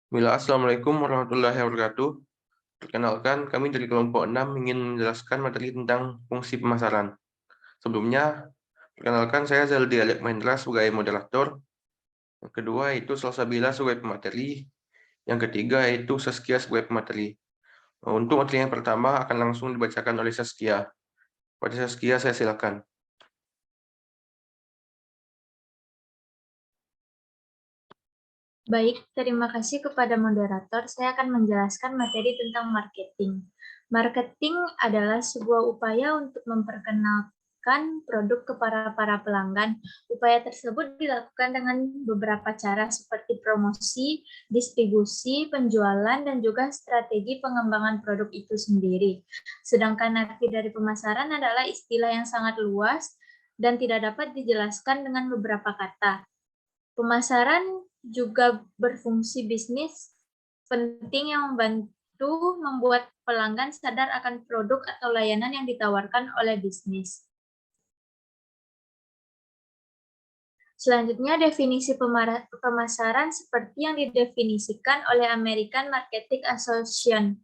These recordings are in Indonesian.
Assalamualaikum warahmatullahi wabarakatuh. Perkenalkan, kami dari kelompok 6 ingin menjelaskan materi tentang fungsi pemasaran. Sebelumnya, perkenalkan saya Zaldi Alek Mahendra sebagai moderator. Yang kedua yaitu Salsabila sebagai pemateri. Yang ketiga yaitu Saskia sebagai pemateri. Untuk materi yang pertama akan langsung dibacakan oleh Saskia. Pada Saskia, saya silakan. Baik, terima kasih kepada moderator. Saya akan menjelaskan materi tentang marketing. Marketing adalah sebuah upaya untuk memperkenalkan produk kepada para pelanggan. Upaya tersebut dilakukan dengan beberapa cara seperti promosi, distribusi, penjualan, dan juga strategi pengembangan produk itu sendiri. Sedangkan arti dari pemasaran adalah istilah yang sangat luas dan tidak dapat dijelaskan dengan beberapa kata. Pemasaran juga berfungsi bisnis penting yang membantu membuat pelanggan sadar akan produk atau layanan yang ditawarkan oleh bisnis. Selanjutnya, definisi pemasaran seperti yang didefinisikan oleh American Marketing Association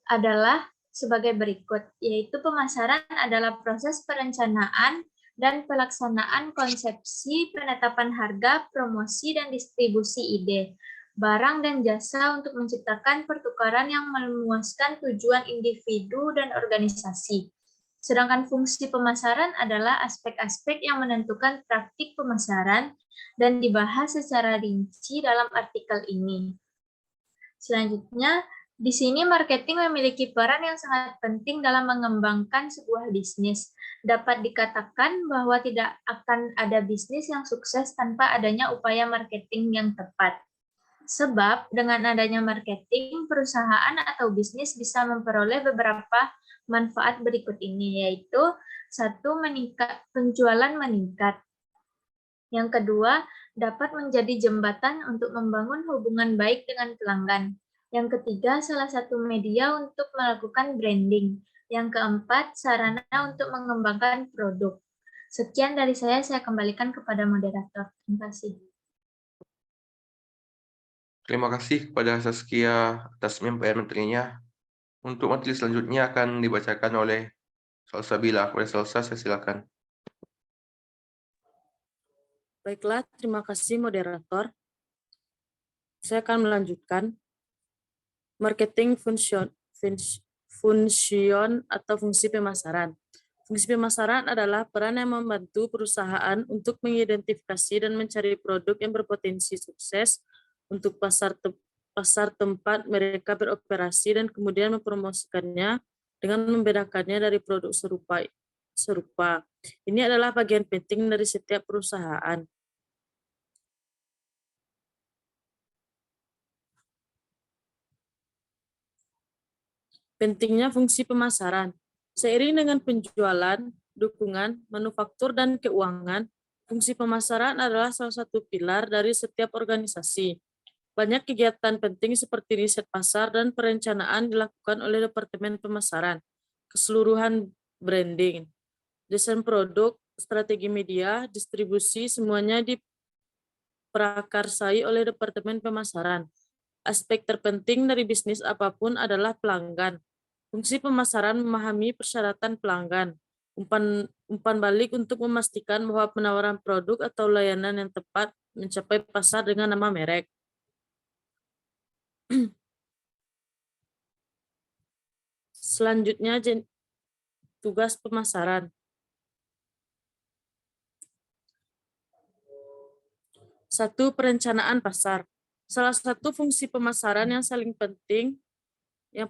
adalah sebagai berikut, yaitu pemasaran adalah proses perencanaan dan pelaksanaan konsepsi, penetapan harga, promosi, dan distribusi ide, barang dan jasa untuk menciptakan pertukaran yang memuaskan tujuan individu dan organisasi. Sedangkan fungsi pemasaran adalah aspek-aspek yang menentukan praktik pemasaran dan dibahas secara rinci dalam artikel ini. Selanjutnya, di sini marketing memiliki peran yang sangat penting dalam mengembangkan sebuah bisnis. Dapat dikatakan bahwa tidak akan ada bisnis yang sukses tanpa adanya upaya marketing yang tepat. Sebab dengan adanya marketing, perusahaan atau bisnis bisa memperoleh beberapa manfaat berikut ini, yaitu satu, penjualan meningkat. Yang kedua, dapat menjadi jembatan untuk membangun hubungan baik dengan pelanggan. Yang ketiga, salah satu media untuk melakukan branding. Yang keempat, sarana untuk mengembangkan produk. Sekian dari saya kembalikan kepada moderator. Terima kasih. Terima kasih kepada Saskia atas penyampaian materinya. Untuk materi selanjutnya akan dibacakan oleh Salsabila. Kepada Salsa, saya silakan. Baiklah, terima kasih moderator. Saya akan melanjutkan marketing function atau fungsi pemasaran. Fungsi pemasaran adalah peran yang membantu perusahaan untuk mengidentifikasi dan mencari produk yang berpotensi sukses untuk pasar tempat mereka beroperasi dan kemudian mempromosikannya dengan membedakannya dari produk serupa. Ini adalah bagian penting dari setiap perusahaan. Pentingnya fungsi pemasaran. Seiring dengan penjualan, dukungan, manufaktur, dan keuangan, fungsi pemasaran adalah salah satu pilar dari setiap organisasi. Banyak kegiatan penting seperti riset pasar dan perencanaan dilakukan oleh Departemen Pemasaran, keseluruhan branding, desain produk, strategi media, distribusi, semuanya diprakarsai oleh Departemen Pemasaran. Aspek terpenting dari bisnis apapun adalah pelanggan. Fungsi pemasaran memahami persyaratan pelanggan, umpan balik untuk memastikan bahwa penawaran produk atau layanan yang tepat mencapai pasar dengan nama merek. Selanjutnya, tugas pemasaran. Satu, perencanaan pasar. Salah satu fungsi pemasaran yang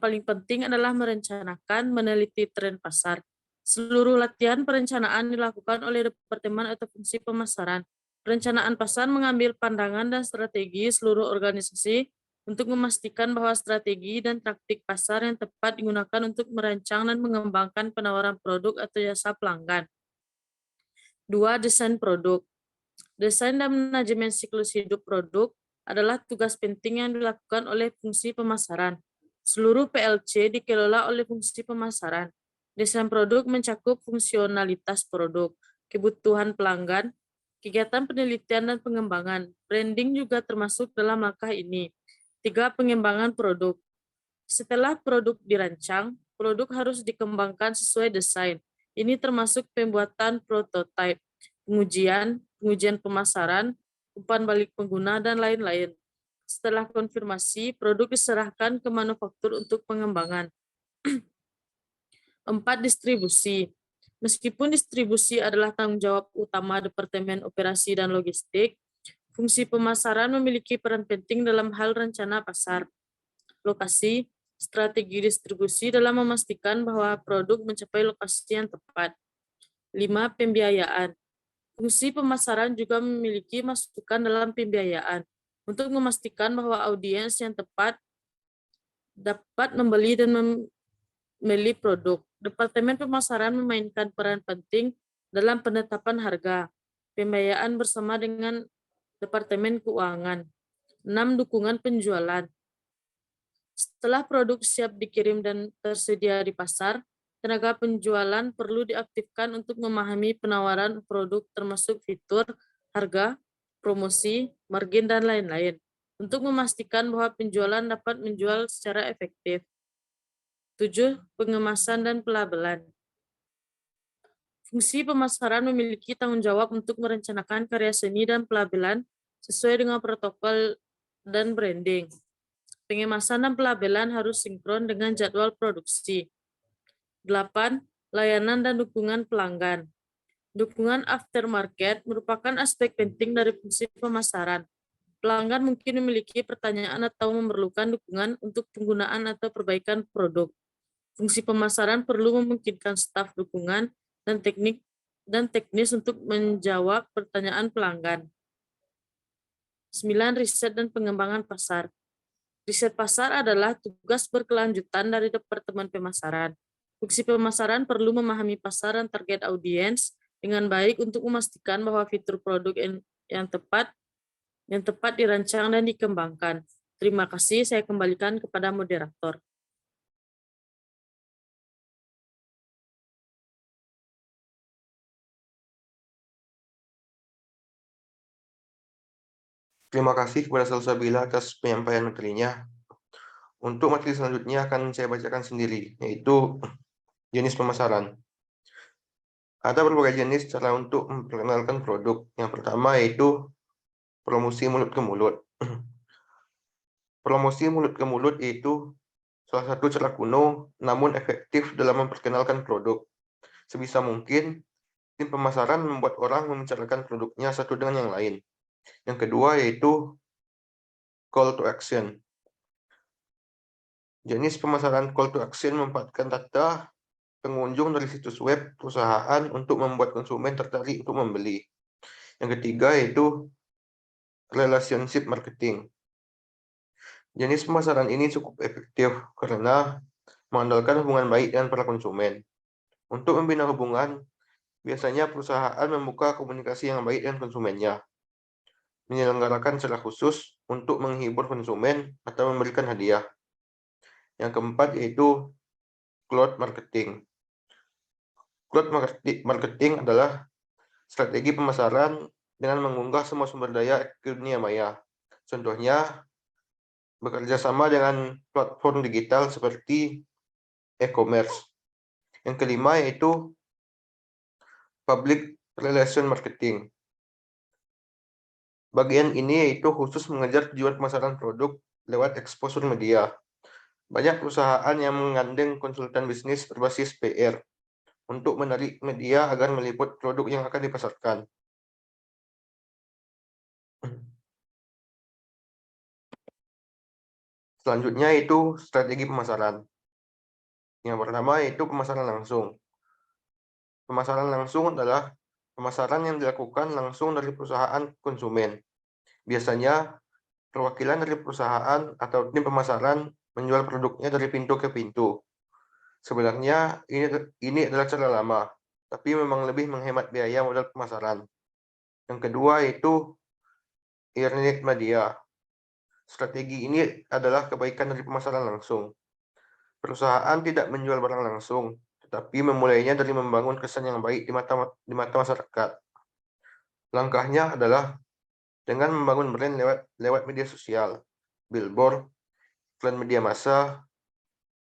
paling penting adalah merencanakan, meneliti tren pasar. Seluruh latihan perencanaan dilakukan oleh Departemen atau fungsi pemasaran. Perencanaan pasar mengambil pandangan dan strategi seluruh organisasi untuk memastikan bahwa strategi dan taktik pasar yang tepat digunakan untuk merancang dan mengembangkan penawaran produk atau jasa pelanggan. 2. Desain produk. Desain dan manajemen siklus hidup produk adalah tugas penting yang dilakukan oleh fungsi pemasaran. Seluruh PLC dikelola oleh fungsi pemasaran. Desain produk mencakup fungsionalitas produk, kebutuhan pelanggan, kegiatan penelitian dan pengembangan. Branding juga termasuk dalam langkah ini. 3. Pengembangan produk. Setelah produk dirancang, produk harus dikembangkan sesuai desain. Ini termasuk pembuatan prototipe, pengujian pemasaran, umpan balik pengguna, dan lain-lain. Setelah konfirmasi, produk diserahkan ke manufaktur untuk pengembangan. 4. Distribusi. Meskipun distribusi adalah tanggung jawab utama Departemen Operasi dan Logistik, fungsi pemasaran memiliki peran penting dalam hal rencana pasar, lokasi, strategi distribusi dalam memastikan bahwa produk mencapai lokasi yang tepat. 5. Pembiayaan. Fungsi pemasaran juga memiliki masukan dalam pembiayaan untuk memastikan bahwa audiens yang tepat dapat membeli dan memilih produk. Departemen Pemasaran memainkan peran penting dalam penetapan harga, pembiayaan bersama dengan Departemen Keuangan. 6. Dukungan penjualan. Setelah produk siap dikirim dan tersedia di pasar, tenaga penjualan perlu diaktifkan untuk memahami penawaran produk termasuk fitur, harga, promosi, margin, dan lain-lain, untuk memastikan bahwa penjualan dapat menjual secara efektif. 7. Pengemasan dan pelabelan. Fungsi pemasaran memiliki tanggung jawab untuk merencanakan karya seni dan pelabelan sesuai dengan protokol dan branding. Pengemasan dan pelabelan harus sinkron dengan jadwal produksi. 8. Layanan dan dukungan pelanggan. Dukungan aftermarket merupakan aspek penting dari fungsi pemasaran. Pelanggan mungkin memiliki pertanyaan atau memerlukan dukungan untuk penggunaan atau perbaikan produk. Fungsi pemasaran perlu memungkinkan staf dukungan dan teknis untuk menjawab pertanyaan pelanggan. 9. Riset dan pengembangan pasar. Riset pasar adalah tugas berkelanjutan dari Departemen Pemasaran. Fungsi pemasaran perlu memahami pasar dan target audiens dengan baik untuk memastikan bahwa fitur produk yang tepat dirancang dan dikembangkan. Terima kasih, saya kembalikan kepada moderator. Terima kasih kepada Salsabila atas penyampaian materinya. Untuk materi selanjutnya akan saya bacakan sendiri, yaitu jenis pemasaran. Ada berbagai jenis cara untuk memperkenalkan produk. Yang pertama yaitu promosi mulut ke mulut. Promosi mulut ke mulut yaitu salah satu cara kuno namun efektif dalam memperkenalkan produk. Sebisa mungkin, tim pemasaran membuat orang membicarakan produknya satu dengan yang lain. Yang kedua yaitu call to action. Jenis pemasaran call to action memanfaatkan data pengunjung dari situs web perusahaan untuk membuat konsumen tertarik untuk membeli. Yang ketiga yaitu relationship marketing. Jenis pemasaran ini cukup efektif karena mengandalkan hubungan baik dengan para konsumen. Untuk membina hubungan, biasanya perusahaan membuka komunikasi yang baik dengan konsumennya, menyelenggarakan acara khusus untuk menghibur konsumen atau memberikan hadiah. Yang keempat yaitu cloud marketing. Cloud marketing adalah strategi pemasaran dengan mengunggah semua sumber daya ke dunia maya. Contohnya, bekerja sama dengan platform digital seperti e-commerce. Yang kelima yaitu public relation marketing. Bagian ini yaitu khusus mengejar tujuan pemasaran produk lewat exposure media. Banyak perusahaan yang menggandeng konsultan bisnis berbasis PR untuk menarik media agar meliput produk yang akan dipasarkan. Selanjutnya itu strategi pemasaran. Yang pertama yaitu pemasaran langsung. Pemasaran langsung adalah pemasaran yang dilakukan langsung dari perusahaan konsumen. Biasanya, perwakilan dari perusahaan atau tim pemasaran menjual produknya dari pintu ke pintu. Sebenarnya, ini adalah cara lama, tapi memang lebih menghemat biaya modal pemasaran. Yang kedua yaitu internet media. Strategi ini adalah kebaikan dari pemasaran langsung. Perusahaan tidak menjual barang langsung, tetapi memulainya dari membangun kesan yang baik di mata masyarakat. Langkahnya adalah dengan membangun brand lewat media sosial, billboard, iklan media massa,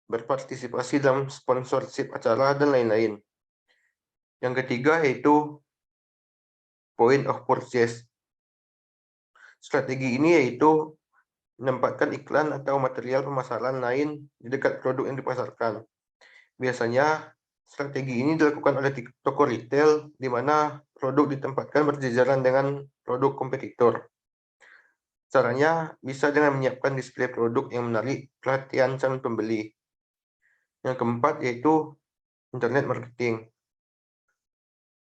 berpartisipasi dalam sponsorship acara, dan lain-lain. Yang ketiga yaitu point of purchase. Strategi ini yaitu menempatkan iklan atau material pemasaran lain di dekat produk yang dipasarkan. Biasanya, strategi ini dilakukan oleh toko retail, di mana produk ditempatkan berjejaran dengan produk kompetitor. Caranya bisa dengan menyiapkan display produk yang menarik perhatian calon pembeli. Yang keempat yaitu internet marketing.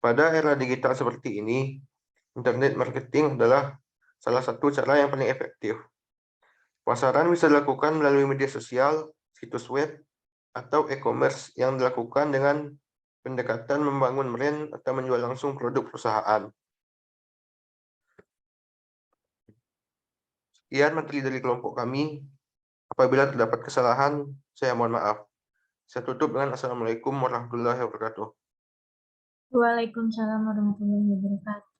Pada era digital seperti ini, internet marketing adalah salah satu cara yang paling efektif. Pemasaran bisa dilakukan melalui media sosial, situs web, atau e-commerce yang dilakukan dengan pendekatan membangun brand atau menjual langsung produk perusahaan. Sekian materi dari kelompok kami. Apabila terdapat kesalahan, saya mohon maaf. Saya tutup dengan Assalamualaikum warahmatullahi wabarakatuh. Waalaikumsalam warahmatullahi wabarakatuh.